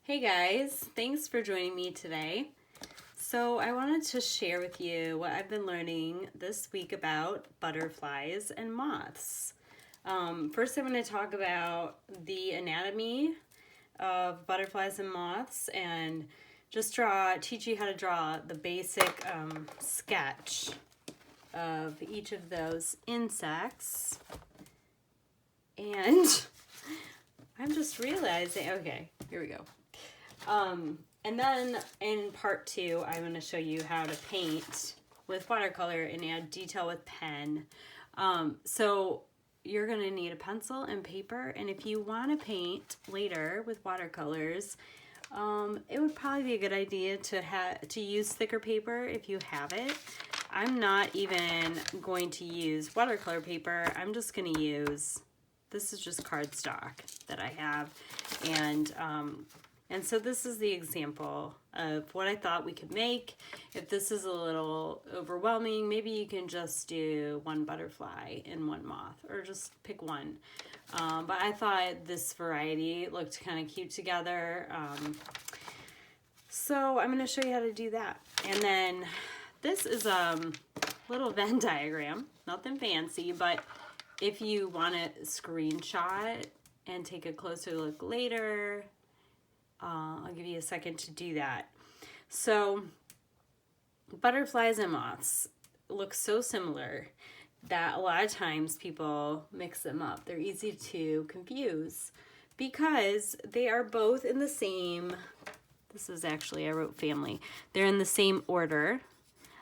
Hey guys, thanks for joining me today. So I wanted to share with you what I've been learning this week about butterflies and moths. First I'm going to talk about the anatomy of butterflies and moths and just teach you how to draw the basic sketch of each of those insects. And I'm just realizing, okay, here we go. And then in part 2, I'm going to show you how to paint with watercolor and add detail with pen. So you're going to need a pencil and paper, and if you want to paint later with watercolors, it would probably be a good idea to use thicker paper if you have it. I'm not even going to use watercolor paper. I'm just going to use, this is just cardstock that I have, and so this is the example of what I thought we could make. If this is a little overwhelming, maybe you can just do one butterfly and one moth, or just pick one. But I thought this variety looked kind of cute together. So I'm going to show you how to do that. And then this is a little Venn diagram, nothing fancy, but if you want to screenshot and take a closer look later, I'll give you a second to do that. So butterflies and moths look so similar that a lot of times people mix them up. They're easy to confuse because they are both in the same, this is actually, I wrote family. They're in the same order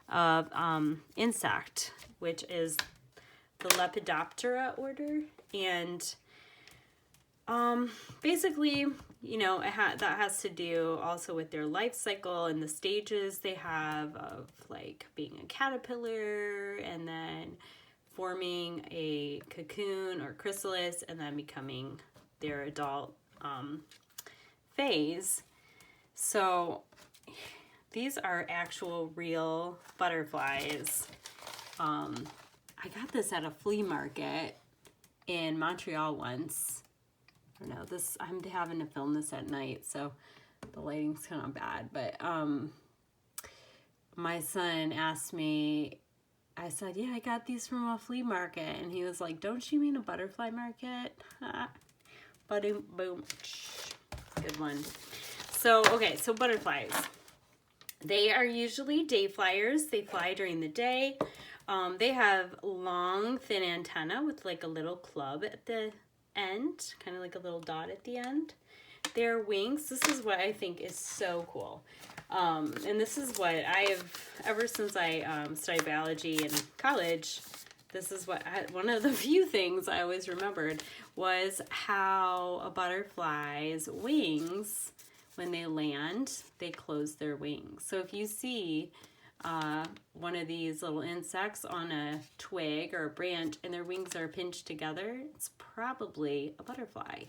of insect, which is the Lepidoptera order. And basically, you know, that has to do also with their life cycle and the stages they have of like being a caterpillar and then forming a cocoon or chrysalis and then becoming their adult phase. So these are actual real butterflies. I got this at a flea market in Montreal once. I don't know, I'm having to film this at night, so the lighting's kind of bad, but my son asked me, I said, yeah, I got these from a flea market, and he was like, don't you mean a butterfly market? Boom, good one. So, okay, so butterflies. They are usually day flyers. They fly during the day. They have long, thin antenna with like a little club at the end, kind of like a little dot at the end. Their wings, this is what I think is so cool. And this is what I have, ever since I studied biology in college, this is what one of the few things I always remembered was how a butterfly's wings, when they land, they close their wings. So if you see one of these little insects on a twig or a branch and their wings are pinched together, it's probably a butterfly.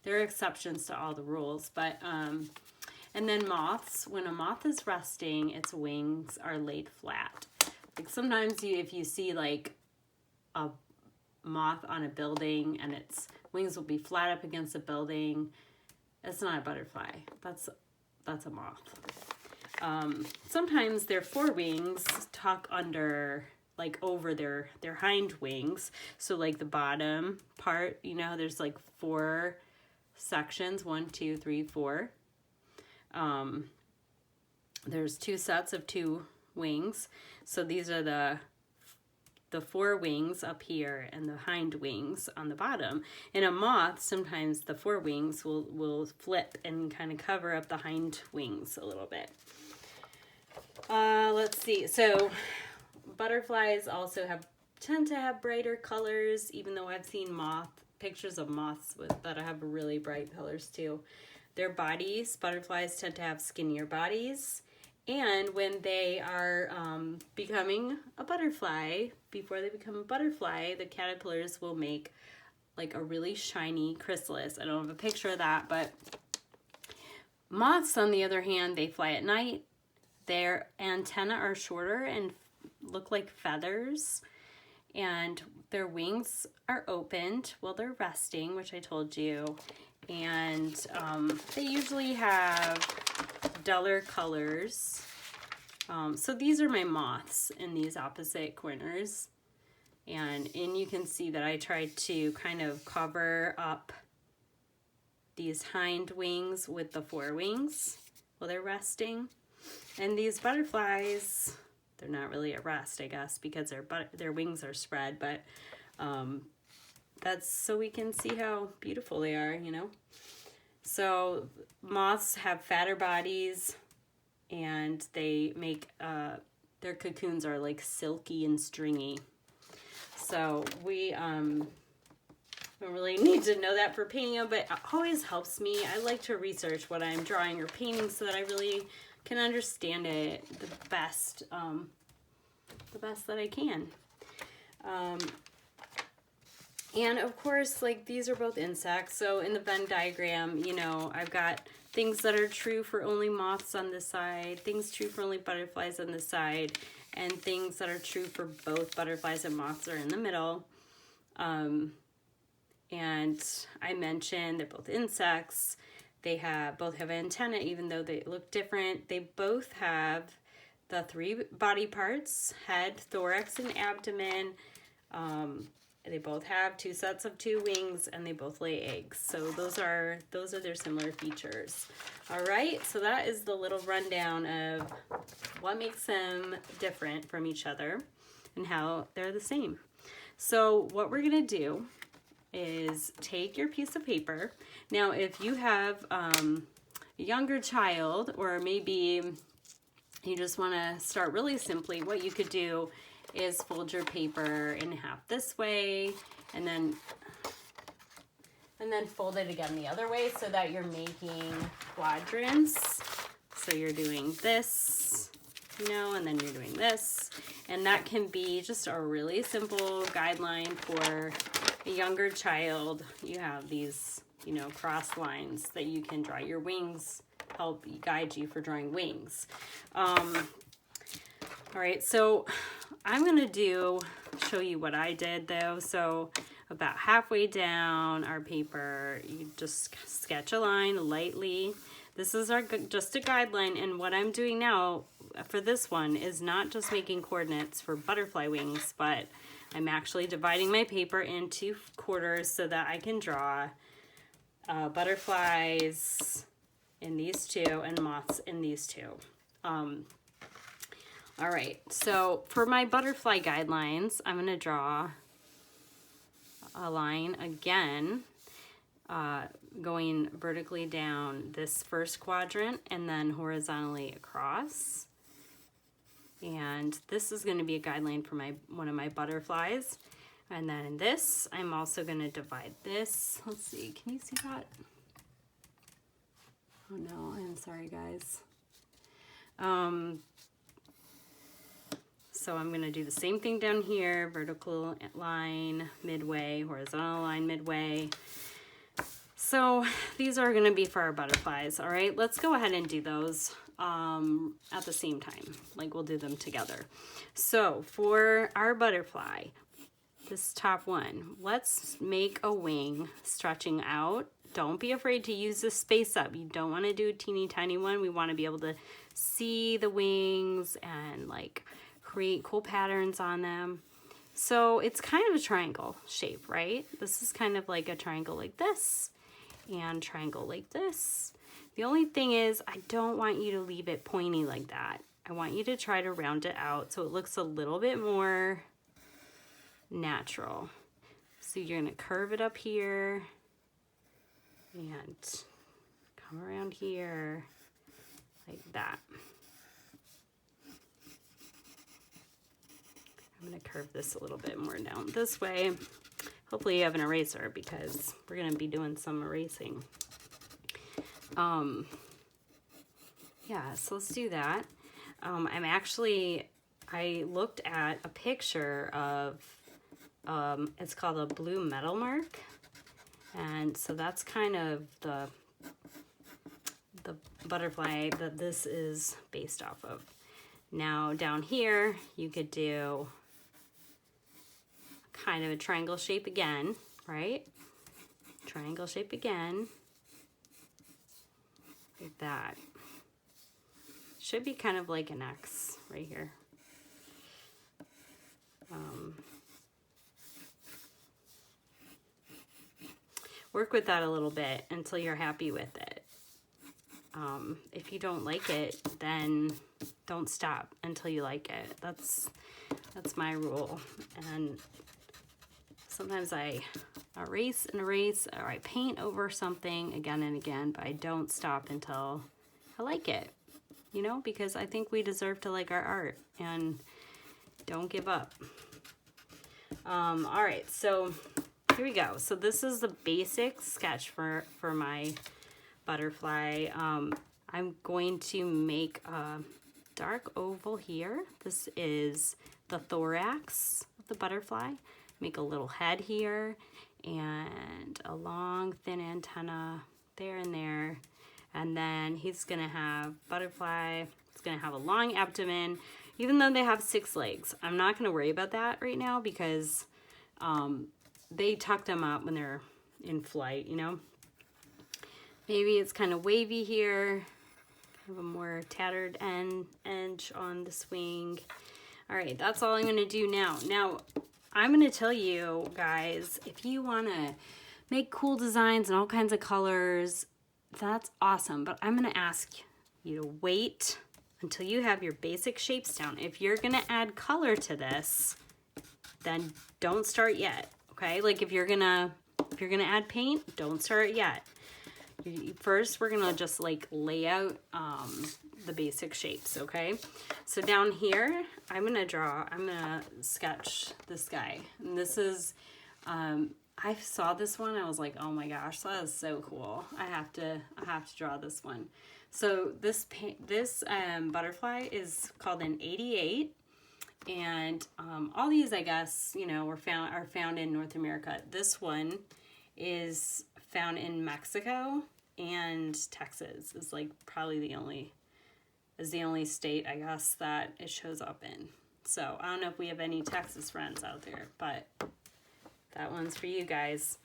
There are exceptions to all the rules, but and then moths, when a moth is resting, its wings are laid flat. Like sometimes if you see like a moth on a building and its wings will be flat up against a building, it's not a butterfly. That's a moth. Sometimes their forewings tuck under, like over their hind wings. So like the bottom part, you know, there's like 4 sections, 1, 2, 3, 4. There's 2 sets of 2 wings. So these are the 4 wings up here and the hind wings on the bottom. In a moth, sometimes the 4 wings will flip and kind of cover up the hind wings a little bit. Let's see. So butterflies also tend to have brighter colors, even though I've seen pictures of moths that have really bright colors too. Their bodies, butterflies tend to have skinnier bodies. And when they are becoming a butterfly, before they become a butterfly, the caterpillars will make like a really shiny chrysalis. I don't have a picture of that, but moths, on the other hand, they fly at night. Their antennae are shorter and look like feathers, and their wings are opened while they're resting, which I told you, and they usually have duller colors. So these are my moths in these opposite corners, and you can see that I tried to kind of cover up these hind wings with the forewings while they're resting. And these butterflies, they're not really at rest, I guess, because their wings are spread, but that's so we can see how beautiful they are, you know. So moths have fatter bodies, and they make their cocoons are like silky and stringy. So we don't really need to know that for painting them, but it always helps me. I like to research what I'm drawing or painting so that I really can understand it the best that I can. And of course, like, these are both insects. So in the Venn diagram, you know, I've got things that are true for only moths on this side, things true for only butterflies on this side, and things that are true for both butterflies and moths are in the middle. And I mentioned they're both insects. They both have antennae, even though they look different. They both have the 3 body parts: head, thorax, and abdomen. They both have 2 sets of 2 wings, and they both lay eggs. So those are their similar features. All right, so that is the little rundown of what makes them different from each other and how they're the same. So what we're gonna do is take your piece of paper. Now, if you have a younger child, or maybe you just want to start really simply, what you could do is fold your paper in half this way, and then fold it again the other way, so that you're making quadrants. So you're doing this, you know, and then you're doing this, and that can be just a really simple guideline for a younger child. You have these, you know, cross lines that you can draw. Your wings help guide you for drawing wings. All right, so I'm gonna show you what I did though. So about halfway down our paper, you just sketch a line lightly. This is just a guideline, and what I'm doing now for this one is not just making coordinates for butterfly wings, but I'm actually dividing my paper into quarters so that I can draw butterflies in these 2 and moths in these 2. All right, so for my butterfly guidelines, I'm going to draw a line again, going vertically down this first quadrant and then horizontally across. And this is going to be a guideline for one of my butterflies. And then in this, I'm also going to divide this. Let's see, can you see that? Oh no, I'm sorry, guys. So I'm going to do the same thing down here: vertical line midway, horizontal line midway. So these are going to be for our butterflies. All right, let's go ahead and do those at the same time. Like, we'll do them together. So for our butterfly, this top one, let's make a wing stretching out. Don't be afraid to use the space up. You don't want to do a teeny tiny one. We want to be able to see the wings and like create cool patterns on them. So it's kind of a triangle shape, right? This is kind of like a triangle like this and triangle like this. The only thing is, I don't want you to leave it pointy like that. I want you to try to round it out so it looks a little bit more natural. So you're going to curve it up here and come around here like that. I'm going to curve this a little bit more down this way. Hopefully you have an eraser, because we're going to be doing some erasing. Yeah, so let's do that. I looked at a picture of, it's called a blue metal mark. And so that's kind of the butterfly that this is based off of. Now down here, you could do kind of a triangle shape again, right? Triangle shape again. that. Should be kind of like an X right here. Work with that a little bit until you're happy with it. If you don't like it, then don't stop until you like it. That's my rule. And sometimes I erase and erase, or I paint over something again and again, but I don't stop until I like it, you know, because I think we deserve to like our art, and don't give up. All right, so here we go. So this is the basic sketch for my butterfly. I'm going to make a dark oval here. This is the thorax of the butterfly. Make a little head here and a long thin antenna there and there. And then he's gonna have butterfly, it's gonna have a long abdomen, even though they have 6 legs. I'm not gonna worry about that right now because they tuck them up when they're in flight, you know. Maybe it's kind of wavy here, kind of a more tattered edge on this wing. All right, that's all I'm gonna do now. Now, I'm gonna tell you guys, if you wanna make cool designs and all kinds of colors, that's awesome, but I'm gonna ask you to wait until you have your basic shapes down. If you're gonna add color to this, then don't start yet, okay? Like if you're gonna add paint, don't start yet. First, we're gonna just like lay out the basic shapes, okay? So down here, I'm gonna sketch this guy. And this is, I saw this one, I was like, oh my gosh, that is so cool. I have to draw this one. So this butterfly is called an 88. And all these, I guess, you know, are found in North America. This one is found in Mexico and Texas. Is like probably the only state, I guess, that it shows up in. So I don't know if we have any Texas friends out there, but that one's for you guys.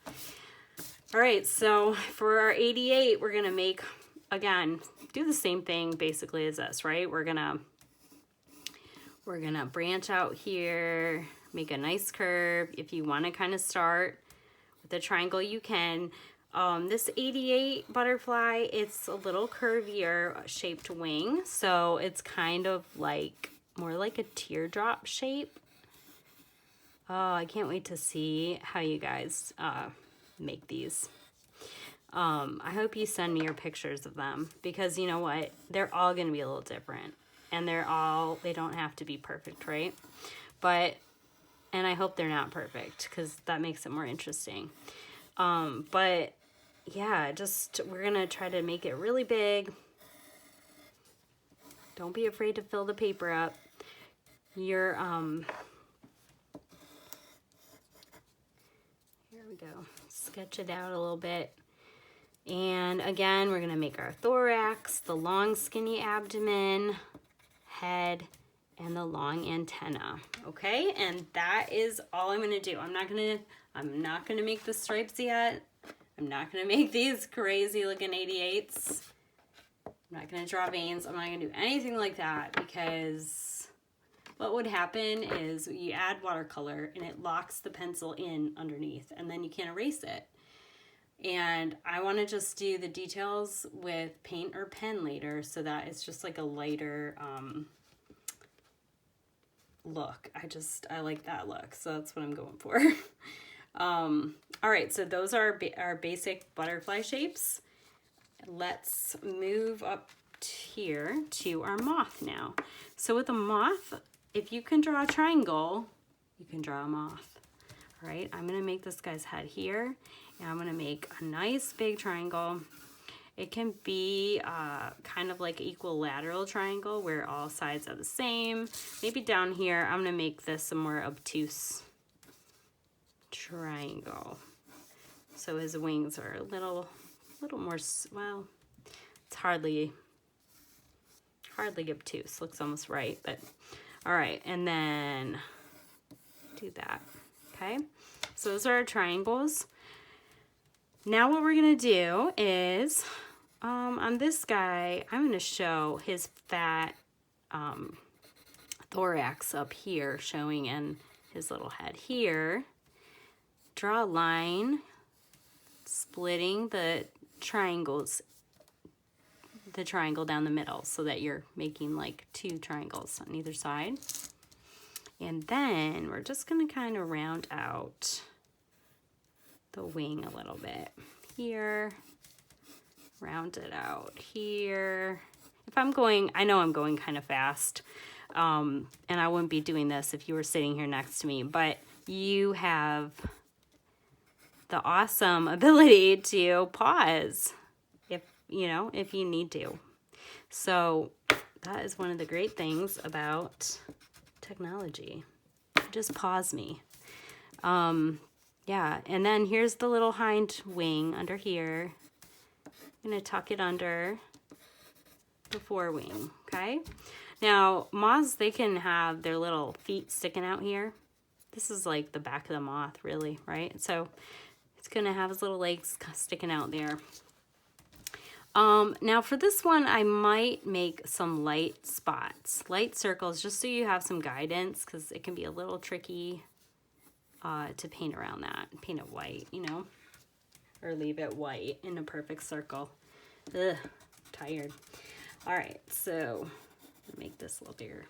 All right, so for our 88, we're gonna make, again, do the same thing basically as this, right? We're gonna branch out here, make a nice curve. If you want to kind of start with a triangle, you can. This 88 butterfly, it's a little curvier shaped wing, so it's kind of like more like a teardrop shape. Oh, I can't wait to see how you guys make these. I hope you send me your pictures of them, because you know what? They're all going to be a little different. And they don't have to be perfect, right? And I hope they're not perfect, because that makes it more interesting. But yeah, we're gonna try to make it really big. Don't be afraid to fill the paper up. Here we go. Sketch it out a little bit. And again, we're gonna make our thorax, the long skinny abdomen, head, and the long antenna. Okay, and that is all I'm gonna do. I'm not gonna make the stripes yet. I'm not gonna make these crazy looking 88s. I'm not gonna draw veins. I'm not gonna do anything like that, because what would happen is you add watercolor and it locks the pencil in underneath, and then you can't erase it. And I want to just do the details with paint or pen later, so that it's just like a lighter look. I like that look, so that's what I'm going for. All right, so those are our basic butterfly shapes. Let's move up here to our moth now. So with a moth, if you can draw a triangle, you can draw a moth. All right, I'm gonna make this guy's head here, and I'm gonna make a nice big triangle. It can be kind of like equilateral triangle where all sides are the same. Maybe down here, I'm gonna make this a more obtuse triangle. So his wings are a little more, well, it's hardly obtuse. Looks almost right, but all right. And then do that, okay? So those are our triangles. Now what we're gonna do is On this guy, I'm going to show his fat thorax up here showing in his little head here. Draw a line splitting the triangles, the triangle down the middle, so that you're making like 2 triangles on either side. And then we're just going to kind of round out the wing a little bit here, round it out here. If I'm going, I know I'm going kind of fast, and I wouldn't be doing this if you were sitting here next to me, but you have the awesome ability to pause if, you know, if you need to. So that is one of the great things about technology. Just pause me. Yeah, and then here's the little hind wing under here. I'm gonna tuck it under the forewing, okay? Now, moths, they can have their little feet sticking out here. This is like the back of the moth, really, right? So it's gonna have his little legs sticking out there. Now for this one, I might make some light spots, light circles, just so you have some guidance, because it can be a little tricky to paint around that. Paint it white, you know, or leave it white in a perfect circle. Ugh, tired. All right, so make this a little bigger.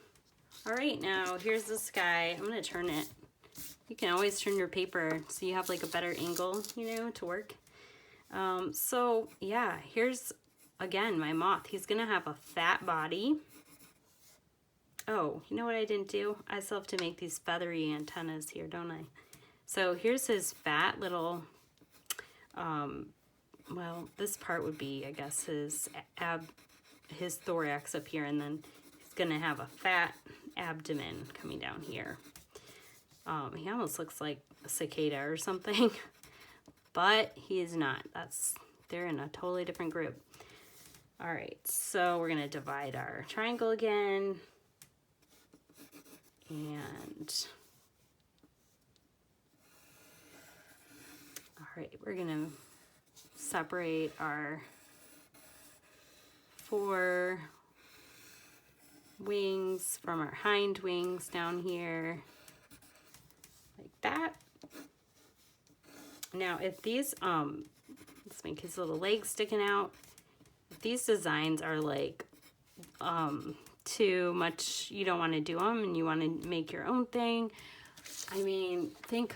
All right, now here's this guy. I'm gonna turn it. You can always turn your paper so you have like a better angle, you know, to work. So yeah, here's again my moth. He's gonna have a fat body. Oh, you know what I didn't do? I still have to make these feathery antennas here, don't I? So here's his fat little, well, this part would be, I guess, his thorax up here, and then he's gonna have a fat abdomen coming down here. He almost looks like a cicada or something. But he is not. They're in a totally different group. All right, so we're gonna divide our triangle again. And all right, we're gonna separate our 4 wings from our hind wings down here, like that. Now, if these, let's make his little legs sticking out. If these designs are like too much, you don't want to do them and you want to make your own thing. I mean, think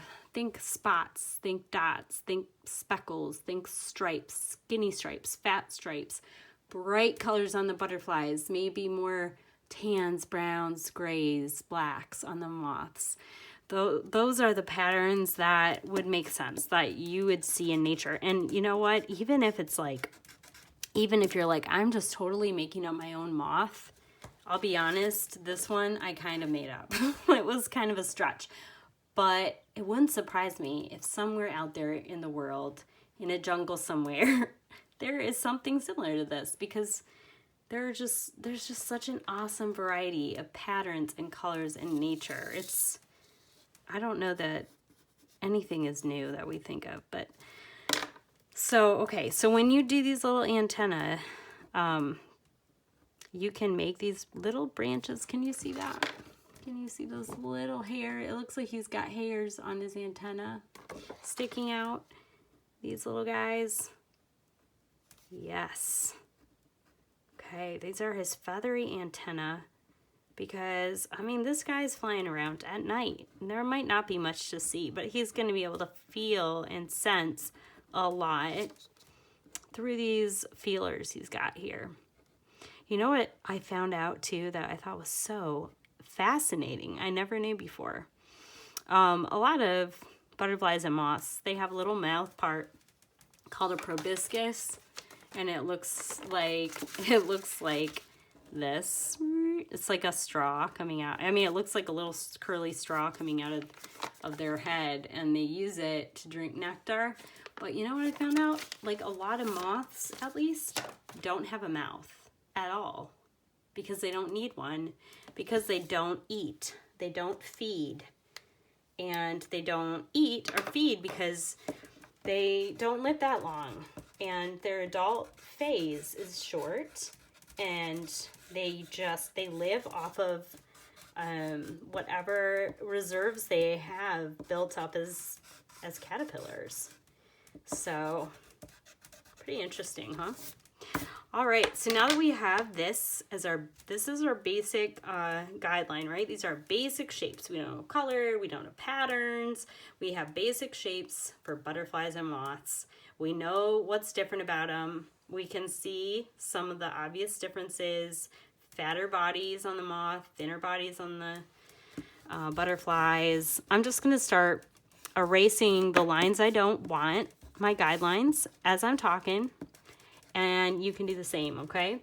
spots, think dots, think speckles, think stripes, skinny stripes, fat stripes, bright colors on the butterflies, maybe more tans, browns, grays, blacks on the moths. Those are the patterns that would make sense, that you would see in nature. And you know what? Even if you're like, I'm just totally making up my own moth, I'll be honest, this one I kind of made up. It was kind of a stretch. But it wouldn't surprise me if somewhere out there in the world, in a jungle somewhere, there is something similar to this, because there's just such an awesome variety of patterns and colors in nature. I don't know that anything is new that we think of, but so, okay, so when you do these little antennae, you can make these little branches. Can you see that? Can you see those little hair? It looks like he's got hairs on his antenna sticking out. These little guys. Yes. Okay, these are his feathery antenna. Because, I mean, this guy's flying around at night. There might not be much to see, but he's going to be able to feel and sense a lot through these feelers he's got here. You know what I found out, too, that I thought was so fascinating? I never knew before. A lot of butterflies and moths, they have a little mouth part called a proboscis, and it looks like this. It's like a straw coming out. I mean, it looks like a little curly straw coming out of their head, and they use it to drink nectar. But you know what I found out? Like, a lot of moths, at least, don't have a mouth at all, because they don't need one, because they don't eat. They don't feed. And they don't eat or feed because they don't live that long. and their adult phase is short, and they live off of whatever reserves they have built up as caterpillars. So pretty interesting, huh? All right, so now that we have this as this is our basic guideline, right? These are basic shapes. We don't know color, we don't know patterns. We have basic shapes for butterflies and moths. We know what's different about them. We can see some of the obvious differences: fatter bodies on the moth, thinner bodies on the butterflies. I'm just gonna start erasing the lines I don't want, my guidelines, as I'm talking. And you can do the same, okay?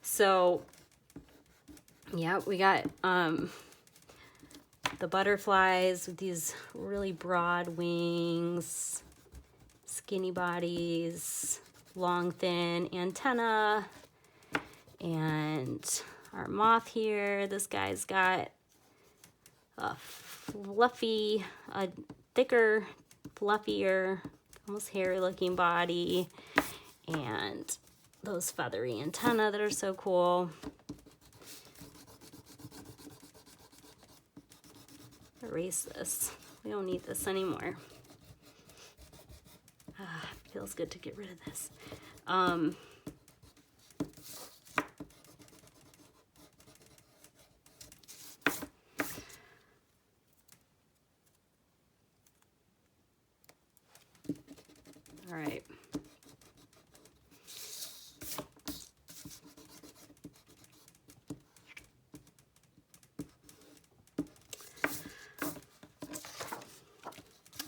So, yeah, we got the butterflies with these really broad wings, skinny bodies, long, thin antenna, and our moth here. This guy's got a thicker, fluffier, almost hairy-looking body, and those feathery antennae that are so cool. Erase this. We don't need this anymore. Feels good to get rid of this. All right.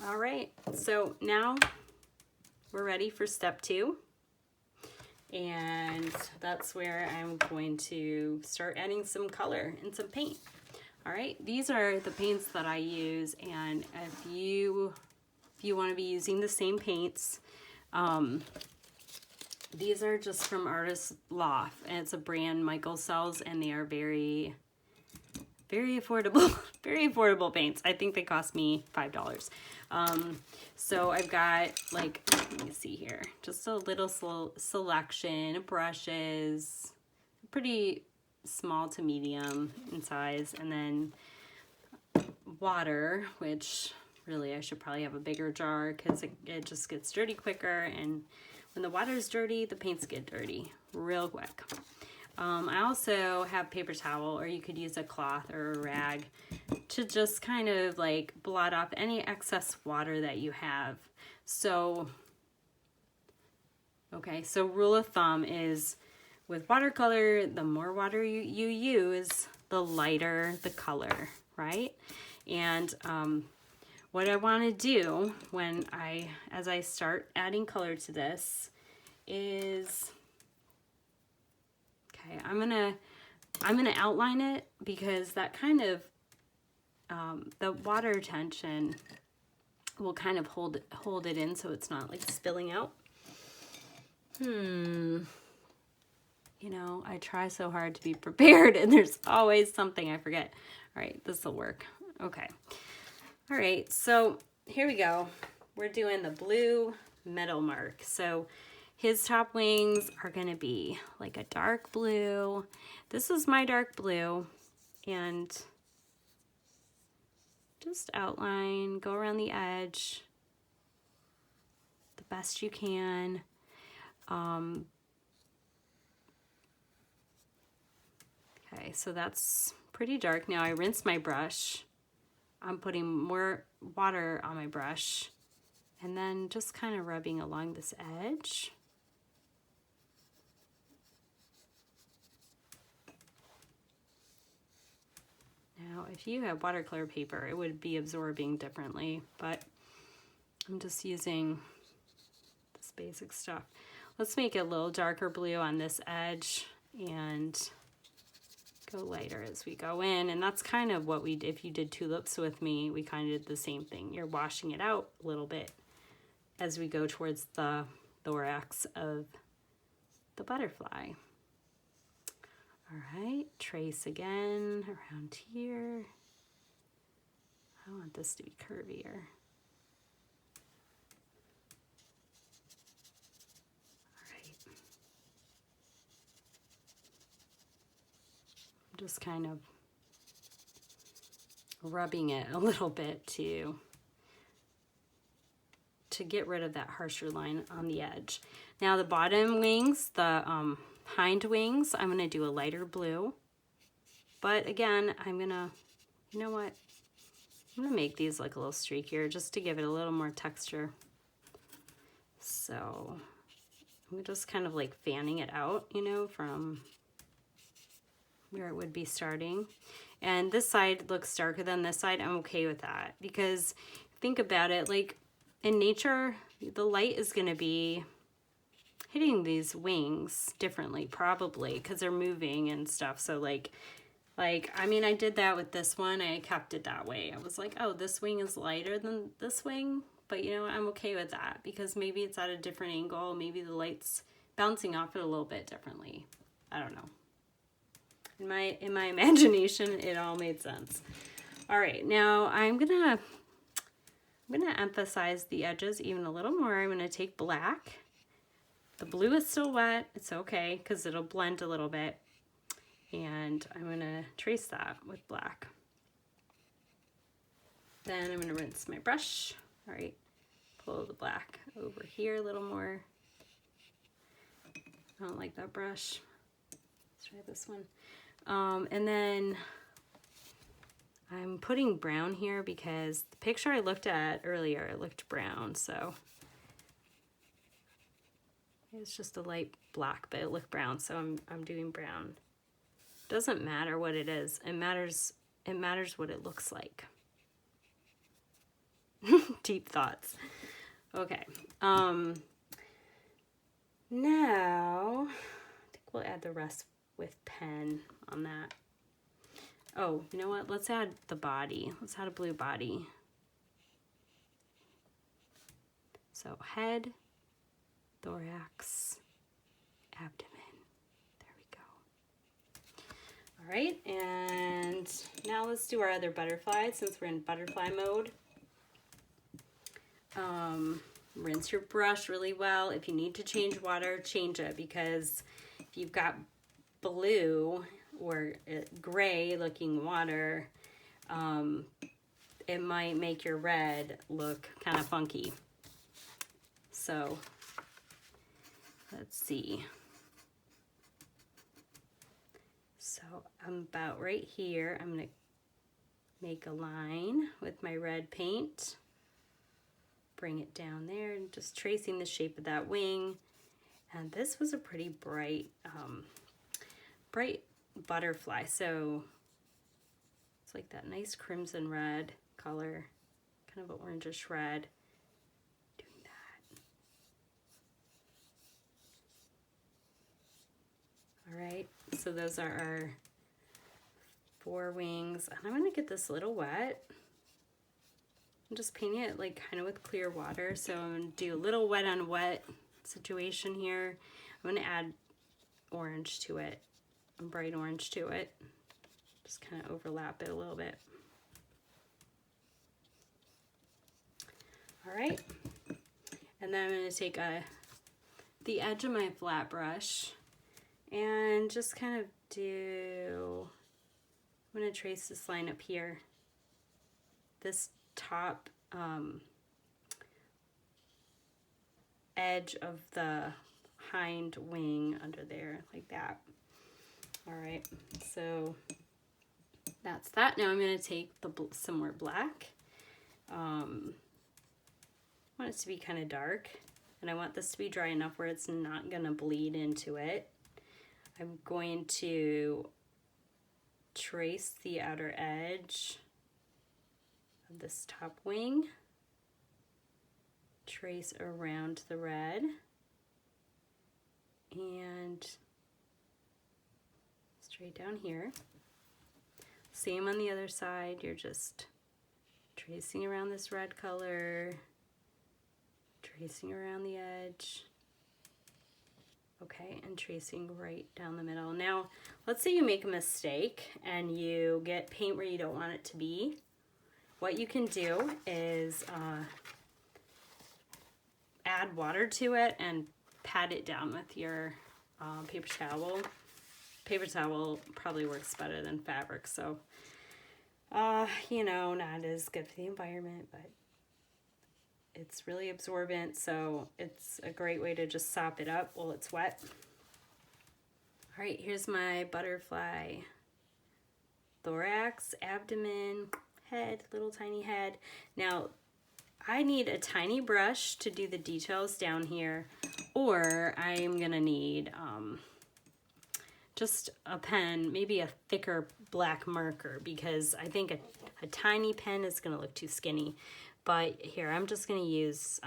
All right, so now we're ready for step 2, and that's where I'm going to start adding some color and some paint. All right, these are the paints that I use, and if you want to be using the same paints, these are just from Artist Loft, and it's a brand Michael sells, and they are very affordable, very affordable paints. I think they cost me $5. So I've got, like, let me see here, just a little selection of brushes, pretty small to medium in size, and then water, which really I should probably have a bigger jar because it just gets dirty quicker, and when the water is dirty, the paints get dirty real quick. I also have paper towel, or you could use a cloth or a rag to just kind of like blot off any excess water that you have. So, okay, so rule of thumb is with watercolor, the more water you use, the lighter the color, right? And what I want to do as I start adding color to this is, okay, I'm gonna outline it, because that kind of the water tension will kind of hold it in, so it's not like spilling out. You know, I try so hard to be prepared, and there's always something I forget. All right, this will work. Okay. All right, so here we go. We're doing the blue metal mark. So his top wings are going to be like a dark blue. This is my dark blue, and just outline, go around the edge the best you can. Okay, so that's pretty dark. Now I rinse my brush. I'm putting more water on my brush, and then just kind of rubbing along this edge. Now, if you have watercolor paper, it would be absorbing differently, but I'm just using this basic stuff. Let's make it a little darker blue on this edge and go lighter as we go in. And that's kind of what we did. If you did tulips with me, we kind of did the same thing. You're washing it out a little bit as we go towards the thorax of the butterfly. All right, trace again around here. I want this to be curvier. Just kind of rubbing it a little bit to get rid of that harsher line on the edge. Now the bottom wings, the hind wings, I'm gonna do a lighter blue. But again, I'm gonna, you know what? I'm gonna make these like a little streakier just to give it a little more texture. So I'm just kind of like fanning it out, you know, from where it would be starting. And this side looks darker than this side. I'm okay with that because think about it, like in nature, the light is gonna be hitting these wings differently probably because they're moving and stuff. So like, I mean, I did that with this one. I kept it that way. I was like, oh, this wing is lighter than this wing. But you know what? I'm okay with that because maybe it's at a different angle. Maybe the light's bouncing off it a little bit differently. I don't know. In my imagination, it all made sense. All right, now I'm gonna emphasize the edges even a little more. I'm gonna take black. The blue is still wet. It's okay because it'll blend a little bit. And I'm gonna trace that with black. Then I'm gonna rinse my brush. All right, pull the black over here a little more. I don't like that brush. Let's try this one. And then I'm putting brown here because the picture I looked at earlier, it looked brown, so it's just a light black, but it looked brown, so I'm doing brown. Doesn't matter what it is. It matters what it looks like. Deep thoughts. Okay. Now I think we'll add the rest with pen on that. Oh, you know what? Let's add the body. Let's add a blue body. So head, thorax, abdomen. All right, and now let's do our other butterfly since we're in butterfly mode. Rinse your brush really well. If you need to change water, change it because if you've got blue or gray looking water, it might make your red look kind of funky. So let's see. So I'm about right here. I'm gonna make a line with my red paint, bring it down there and just tracing the shape of that wing. And this was a pretty bright, bright butterfly. So it's like that nice crimson red color, kind of an orangish red. Doing that. All right. So those are our 4 wings. And I'm going to get this a little wet. I'm just painting it like kind of with clear water. So I'm going to do a little wet on wet situation here. I'm going to add orange to it, a bright orange to it. Just kind of overlap it a little bit. All right. And then I'm going to take the edge of my flat brush and just kind of I'm going to trace this line up here. This top edge of the hind wing under there, like that. All right, so that's that. Now I'm going to take some more black. I want it to be kind of dark, and I want this to be dry enough where it's not going to bleed into it. I'm going to trace the outer edge of this top wing, trace around the red, and straight down here. Same on the other side, you're just tracing around this red color, tracing around the edge. Okay, and tracing right down the middle. Now, let's say you make a mistake and you get paint where you don't want it to be. What you can do is add water to it and pat it down with your paper towel. paper towel probably works better than fabric, so you know, not as good for the environment, but it's really absorbent, so it's a great way to just sop it up while it's wet. All right, here's my butterfly thorax, abdomen, head, little tiny head. Now, I need a tiny brush to do the details down here, or I'm gonna need just a pen, maybe a thicker black marker, because I think a tiny pen is gonna look too skinny. But here, I'm gonna use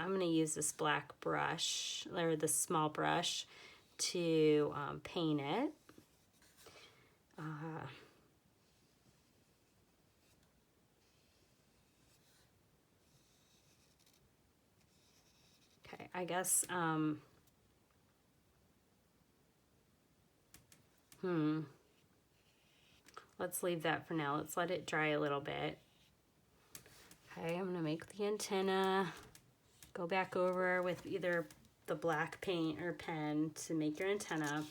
this black brush, or this small brush, to paint it. Okay, I guess, let's leave that for now. Let's let it dry a little bit. Okay, I'm gonna make the antenna. Go back over with either the black paint or pen to make your antenna.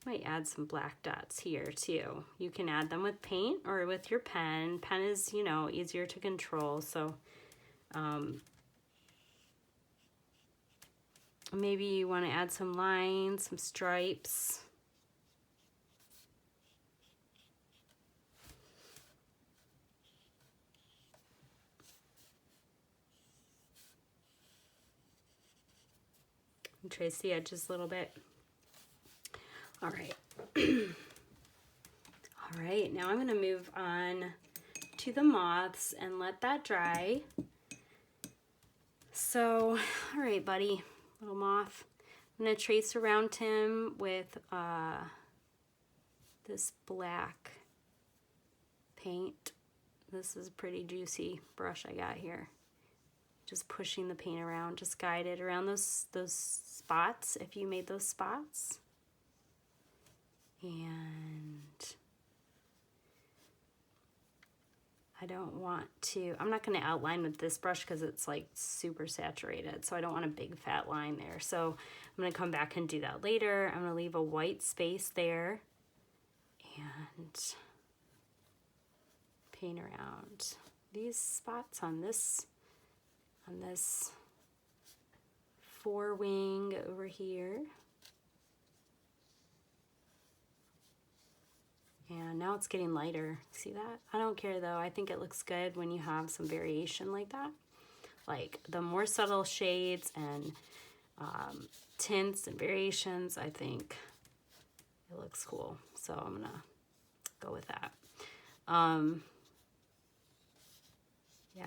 Might add some black dots here too. You can add them with paint or with your pen. Pen is, you know, easier to control, so maybe you want to add some lines, some stripes. And trace the edges a little bit. All right. All right, now I'm going to move on to the moths and let that dry. So, all right, buddy, little moth. I'm going to trace around him with this black paint. This is a pretty juicy brush I got here. Just pushing the paint around, just guide it around those spots if you made those spots. And I don't want to, I'm not going to outline with this brush because it's like super saturated, so I don't want a big fat line there. So I'm going to come back and do that later. I'm going to leave a white space there and paint around these spots on this forewing over here. And now it's getting lighter. See that? I don't care though. I think it looks good when you have some variation like that. Like the more subtle shades and tints and variations, I think it looks cool. So I'm gonna go with that. Yeah.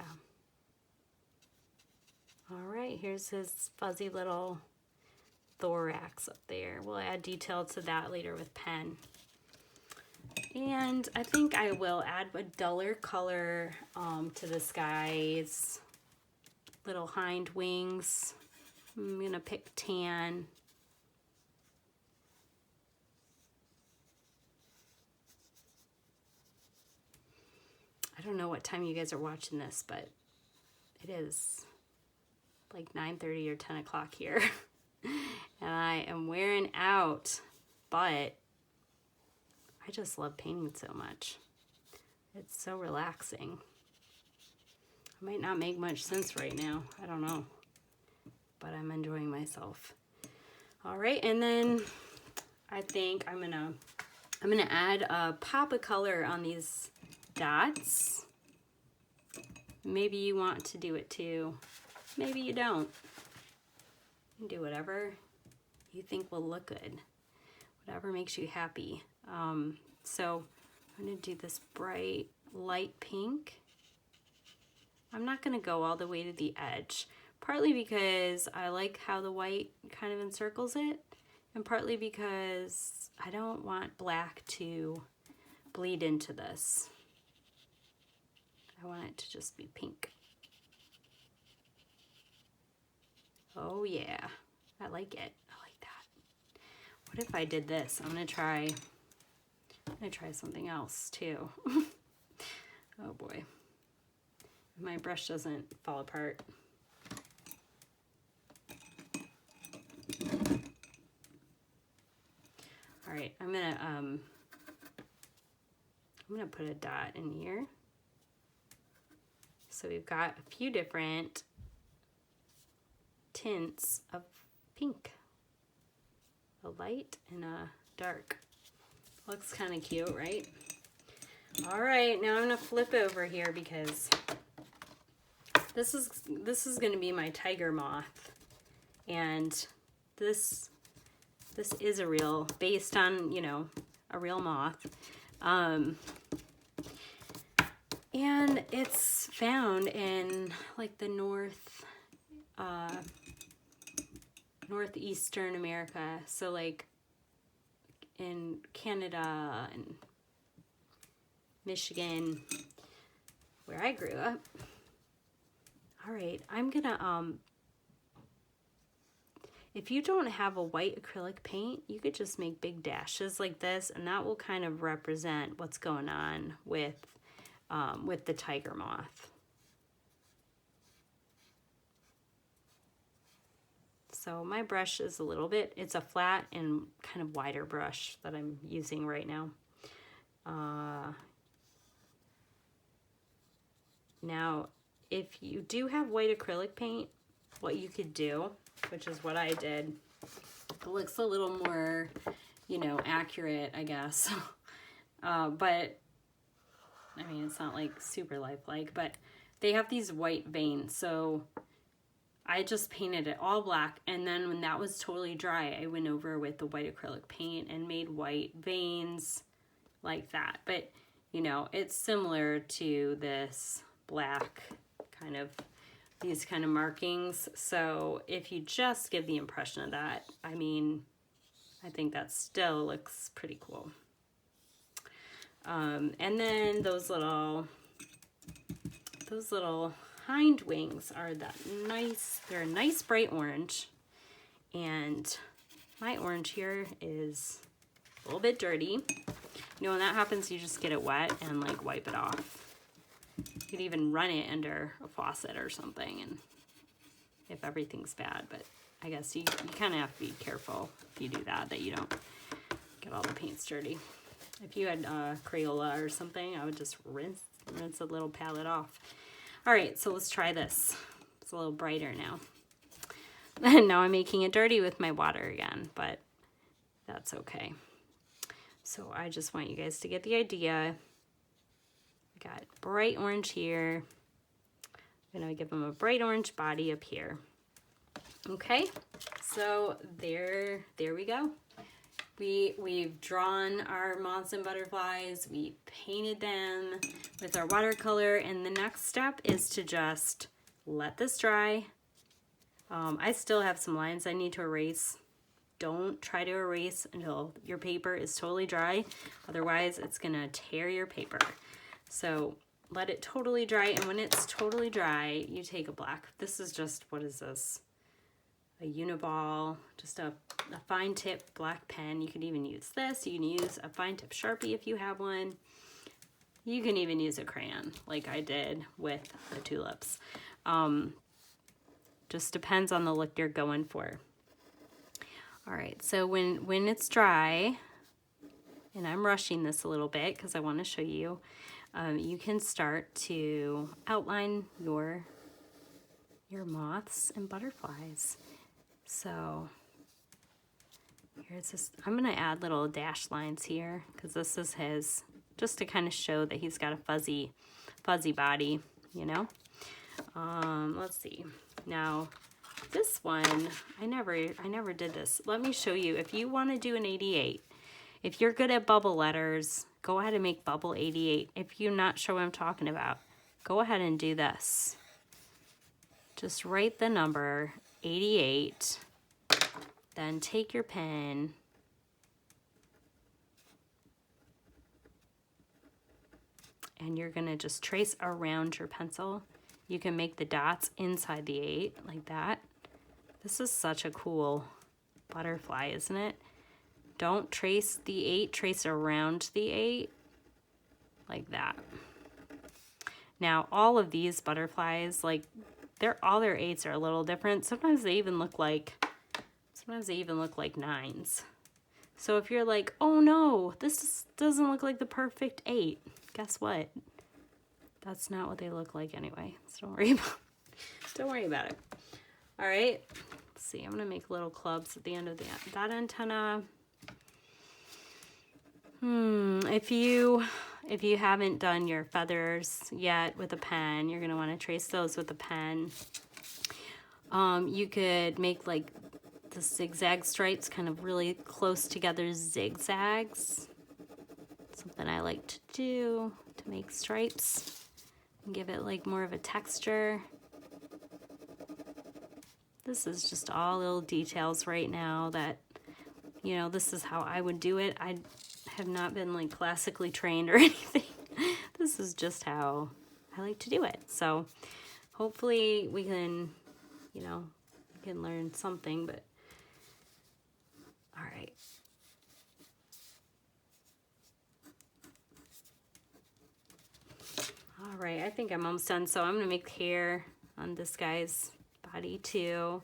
All right, here's his fuzzy little thorax up there. We'll add detail to that later with pen. And I think I will add a duller color to this guy's little hind wings. I'm gonna pick tan. I don't know what time you guys are watching this, but it is like 9:30 or 10 o'clock here. And I am wearing out, but I just love painting so much. It's so relaxing. I might not make much sense right now. I don't know, but I'm enjoying myself. All right, and then I think I'm gonna add a pop of color on these dots. Maybe you want to do it too. Maybe you don't. You can do whatever you think will look good. Whatever makes you happy. So I'm gonna do this bright light pink. I'm not gonna go all the way to the edge, partly because I like how the white kind of encircles it, and partly because I don't want black to bleed into this. I want it to just be pink. Oh yeah, I like it. I like that. What if I did this? I'm gonna try something else too. Oh boy. My brush doesn't fall apart. All right, I'm gonna put a dot in here. So we've got a few different tints of pink, a light and a dark. Looks kind of cute, right? All right, now I'm gonna flip over here because this is gonna be my tiger moth, and this is a real, based on, you know, a real moth. And it's found in like the northeastern America. So like in Canada and Michigan, where I grew up. All right, I'm gonna, if you don't have a white acrylic paint, you could just make big dashes like this, and that will kind of represent what's going on with the tiger moth. So my brush is a little bit, it's a flat and kind of wider brush that I'm using right now. Now, if you do have white acrylic paint, what you could do, which is what I did, it looks a little more, you know, accurate, I guess. But I mean, it's not like super lifelike, but they have these white veins. So I just painted it all black, and then when that was totally dry, I went over with the white acrylic paint and made white veins like that. But, you know, it's similar to this black kind of, these kind of markings. So if you just give the impression of that, I mean, I think that still looks pretty cool. And then those little hind wings are that nice, they're a nice bright orange. And my orange here is a little bit dirty. You know, when that happens, you just get it wet and like wipe it off. You could even run it under a faucet or something, and if everything's bad, but I guess you kind of have to be careful if you do that you don't get all the paints dirty. If you had Crayola or something, I would just rinse a little palette off. All right, so let's try this. It's a little brighter now. And now I'm making it dirty with my water again, but that's okay. So I just want you guys to get the idea. Got bright orange here. I'm gonna give them a bright orange body up here. Okay, so there we go. We've drawn our moths and butterflies. We painted them with our watercolor, and the next step is to just let this dry. I still have some lines I need to erase. Don't try to erase until your paper is totally dry. Otherwise, it's gonna tear your paper. So let it totally dry, and when it's totally dry, you take a black, this is just, what is this? A Uniball, just a fine tip black pen. You could even use this. You can use a fine tip Sharpie if you have one. You can even use a crayon like I did with the tulips. Just depends on the look you're going for. All right, so when it's dry, and I'm rushing this a little bit because I want to show you, you can start to outline your moths and butterflies. So here's this, I'm gonna add little dash lines here because this is his, just to kind of show that he's got a fuzzy body, you know. Let's see. Now this one, I never did this. Let me show you. If you want to do an 88, if you're good at bubble letters, go ahead and make bubble 88. If you're not sure what I'm talking about, go ahead and do this. Just write the number 88, then take your pen and you're gonna just trace around your pencil. You can make the dots inside the 8 like that. This is such a cool butterfly, isn't it? Don't trace the 8, trace around the 8 like that. Now all of these butterflies, like all their 8s are a little different. Sometimes they even look like 9s. So if you're like, oh no, this doesn't look like the perfect 8, guess what? That's not what they look like anyway. So don't worry about it. All right. Let's see. I'm gonna make little clubs at the end of that antenna. If you haven't done your feathers yet with a pen, you're gonna want to trace those with a pen. You could make like the zigzag stripes, kind of really close together zigzags. Something I like to do to make stripes and give it like more of a texture. This is just all little details right now that, you know, this is how I would do it. I have not been like classically trained or anything. This is just how I like to do it. So hopefully we can, you know, we can learn something, but all right. All right, I think I'm almost done. So I'm gonna make hair on this guy's body too.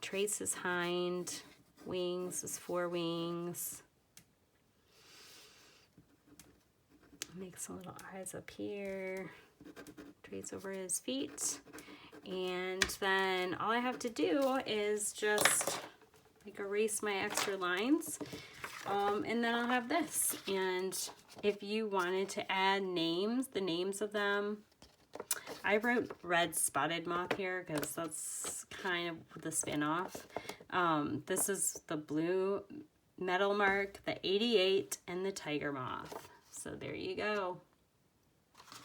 Trace his hind wings, his forewings. Make some little eyes up here. Trace over his feet. And then all I have to do is just like erase my extra lines. And then I'll have this. And if you wanted to add names, the names of them, I wrote red spotted moth here because that's kind of the spin-off. This is the blue metal mark, the 88, and the tiger moth. So there you go.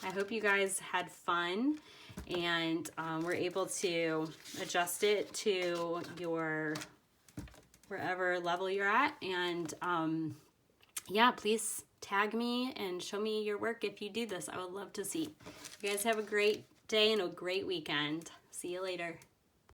I hope you guys had fun and were able to adjust it to your wherever level you're at. And yeah, please tag me and show me your work if you do this. I would love to see. You guys have a great day and a great weekend. See you later.